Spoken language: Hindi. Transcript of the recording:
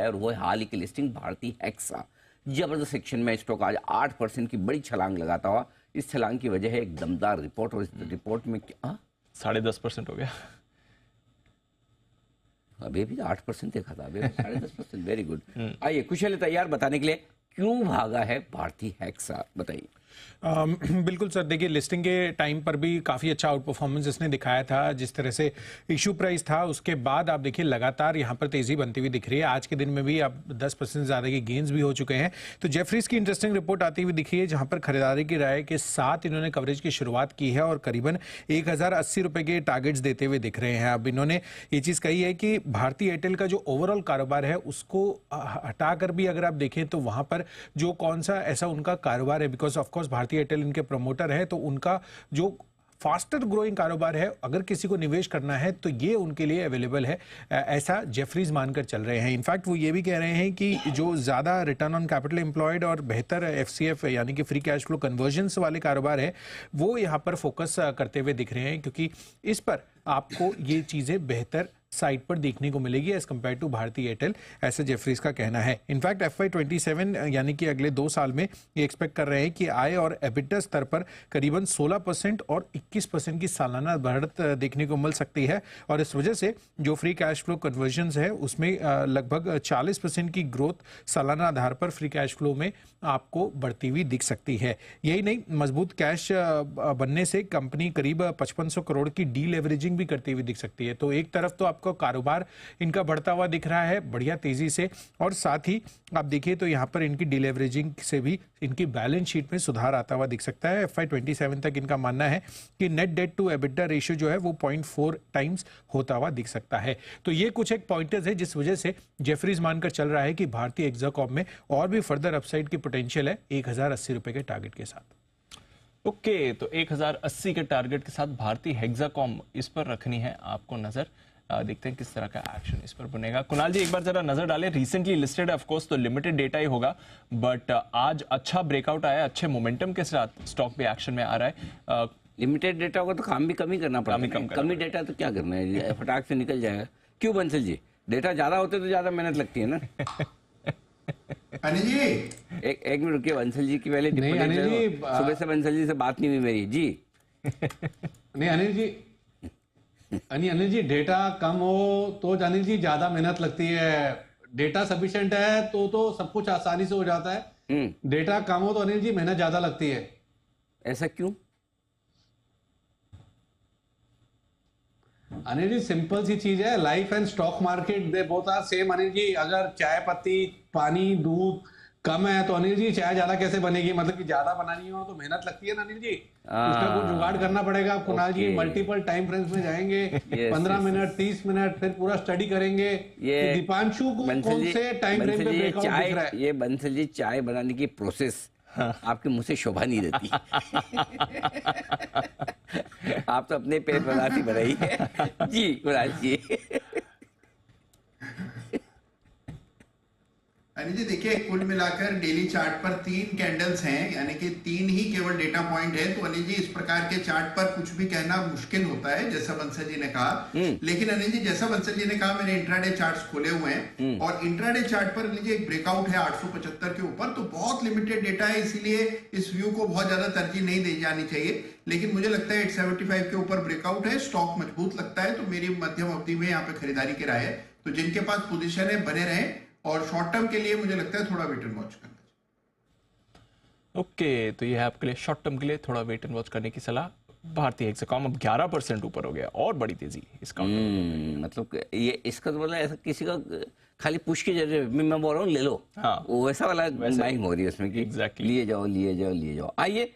है और वो है हाल ही की लिस्टिंग भारती हेक्सा। जबरदस्त सेक्शन में स्टॉक आज 8% की बड़ी छलांग लगाता हुआ। इस छलांग की वजह है एक दमदार रिपोर्ट, और इस रिपोर्ट में क्या 10.5% हो गया। अभी भी 8% देखा था, अभी 10.5%। Very good. आइए कुशल तैयार बताने के लिए क्यों भागा है भारती हेक्सा, बताइए। बिल्कुल सर, देखिए लिस्टिंग के टाइम पर भी काफ़ी अच्छा आउट परफॉर्मेंस इसने दिखाया था। जिस तरह से इशू प्राइस था उसके बाद आप देखिए लगातार यहाँ पर तेज़ी बनती हुई दिख रही है। आज के दिन में भी अब 10% ज़्यादा के गेंस भी हो चुके हैं। तो जेफरीज की इंटरेस्टिंग रिपोर्ट आती हुई दिख रही है, जहाँ पर खरीदारी की राय के साथ इन्होंने कवरेज की शुरुआत की है और करीबन 1080 रुपये के टारगेट्स देते हुए दिख रहे हैं। अब इन्होंने ये चीज़ कही है कि भारतीय एयरटेल का जो ओवरऑल कारोबार है उसको हटाकर भी अगर आप देखें तो वहाँ पर जो कौन सा ऐसा उनका कारोबार है, बिकॉज ऑफकोर्स भारतीय एयरटेल इनके प्रमोटर है, तो उनका जो फास्टर ग्रोइंग कारोबार है अगर किसी को निवेश करना है तो ये उनके लिए अवेलेबल है, ऐसा जेफरीज मानकर चल रहे हैं। इनफैक्ट वो ये भी कह रहे हैं कि जो ज़्यादा रिटर्न ऑन कैपिटल एम्प्लॉयड और बेहतर एफसीएफ यानी कि फ्री कैश फ्लो कन्वर्जन्स वाले कारोबार है वो यहाँ पर फोकस करते हुए दिख रहे हैं, क्योंकि इस पर आपको ये चीज़ें बेहतर साइट पर देखने को मिलेगी एज कम्पेयर टू भारतीय एयरटेल, ऐसे जेफरीज का कहना है। इनफैक्ट FY27 यानी कि अगले 2 साल में ये एक्सपेक्ट कर रहे हैं कि आय और एबिटा स्तर पर करीबन 16% और 21% की सालाना बढ़त देखने को मिल सकती है, और इस वजह से जो फ्री कैश फ्लो कन्वर्जन्स है उसमें लगभग 40% की ग्रोथ सालाना आधार पर फ्री कैश फ्लो में आपको बढ़ती हुई दिख सकती है। यही नहीं, मजबूत कैश बनने से कंपनी करीब 5500 करोड़ की डी लेवरेजिंग भी करती हुई दिख सकती है। तो एक तरफ तो आपको कारोबार इनका बढ़ता हुआ दिख रहा है बढ़िया तेजी से, और साथ ही आप देखिए तो यहाँ पर इनकी डिलीवरेजिंग से भी इनकी बैलेंस शीट में सुधार आता हुआ दिख सकता है। FY27 तक इनका मानना है कि net debt to EBITDA ratio जो है वो 0.4 टाइम्स होता हुआ दिख सकता है। तो ये कुछ एक पॉइंटर्स है जिस वजह से जेफरीज मानकर चल रहा है कि भारतीय हेक्साकॉम में और भी फर्दर अपसाइड की पोटेंशियल है 1080 रुपए के टारगेट के साथ। ओके, तो 1080 के टारगेट के साथ भारतीय हेक्साकॉम, इस पर रखनी है आपको नजर। देखते हैं किस तरह का एक्शन इस पर बनेगा। कुणाल जी एक बार जरा नजर डालें, रिसेंटली लिस्टेड है ऑफ कोर्स, तो लिमिटेड डेटा ही होगा, बट आज अच्छा ब्रेकआउट आया, अच्छे मोमेंटम के साथ स्टॉक भी एक्शन में आ रहा है। लिमिटेड डेटा होगा तो काम भी कम ही करना पड़ेगा, कमी डेटा तो क्या करना है, फटाक से निकल जाएगा। क्यों बंसल जी, डेटा ज्यादा होते तो ज्यादा मेहनत लगती है ना। अनिल जी एक मिनट रुकिए, बंसल जी की पहले सुबह से बंसल जी से बात नहीं हुई मेरी जी। नहीं अनिल जी डेटा कम हो तो अनिल जी ज्यादा मेहनत लगती है, डेटा सफिशिएंट है तो सब कुछ आसानी से हो जाता है। डेटा कम हो तो अनिल जी मेहनत ज्यादा लगती है। ऐसा क्यों? अनिल जी सिंपल सी चीज है, life and stock market they both are same. Anil ji अगर चाय पत्ती पानी दूध कम है तो अनिल जी चाय ज्यादा कैसे बनेगी, मतलब कि ज्यादा बनानी हो तो मेहनत लगती है ना अनिल जी, उसका कुछ जुगाड़ करना पड़ेगा। कुणाल जी मल्टीपल टाइम फ्रेम्स में जाएंगे, 15 मिनट 30 मिनट फिर पूरा स्टडी करेंगे। दीपांशु को कौन से टाइम फ्रेम पे ब्रेकआउट दिख रहा है? ये बंसल जी चाय बनाने की प्रोसेस आपके मुंह से शोभा नहीं देती। आप तो अपने पेट बनाती बनाइए जी कुणाल जी। अनिल जी देखिए, कुल मिलाकर डेली चार्ट पर 3 कैंडल्स हैं, यानी कि 3 ही केवल डेटा पॉइंट है। तो अनिल जी इस प्रकार के चार्ट पर कुछ भी कहना मुश्किल होता है, जैसा बंसल जी ने कहा। लेकिन अनिल जी जैसा बंसल जी ने कहा, मैंने इंट्राडे चार्ट्स खोले हुए हैं और इंट्राडे चार्ट पर अनिल जी एक ब्रेकआउट है 875 के ऊपर, तो बहुत लिमिटेड डेटा है, इसीलिए इस व्यू को बहुत ज्यादा तरजीह नहीं दी जानी चाहिए। लेकिन मुझे लगता है 875 के ऊपर ब्रेकआउट है, स्टॉक मजबूत लगता है, तो मेरी मध्यम अवधि में यहाँ पे खरीदारी की राय है। तो जिनके पास पोजीशन है बने रहे, और शॉर्ट टर्म के लिए मुझे लगता है थोड़ा वेट एंड वॉच करना चाहिए। ओके, तो ये है आपके लिए शॉर्ट टर्म के लिए थोड़ा वेट एंड वॉच करने की सलाह। भारतीय हेक्साकॉम अब 11% ऊपर हो गया और बड़ी तेजी इस काउंटर। मतलब ये इसका तो मतलब ऐसा किसी का खाली पुश के जरिए मैं बोल रहा हूँ ले लो, हाँ, वो वैसा वाला बाइंग हो रही है उसमें कि Exactly. लिए जाओ लिए जाओ लिए जाओ। आइए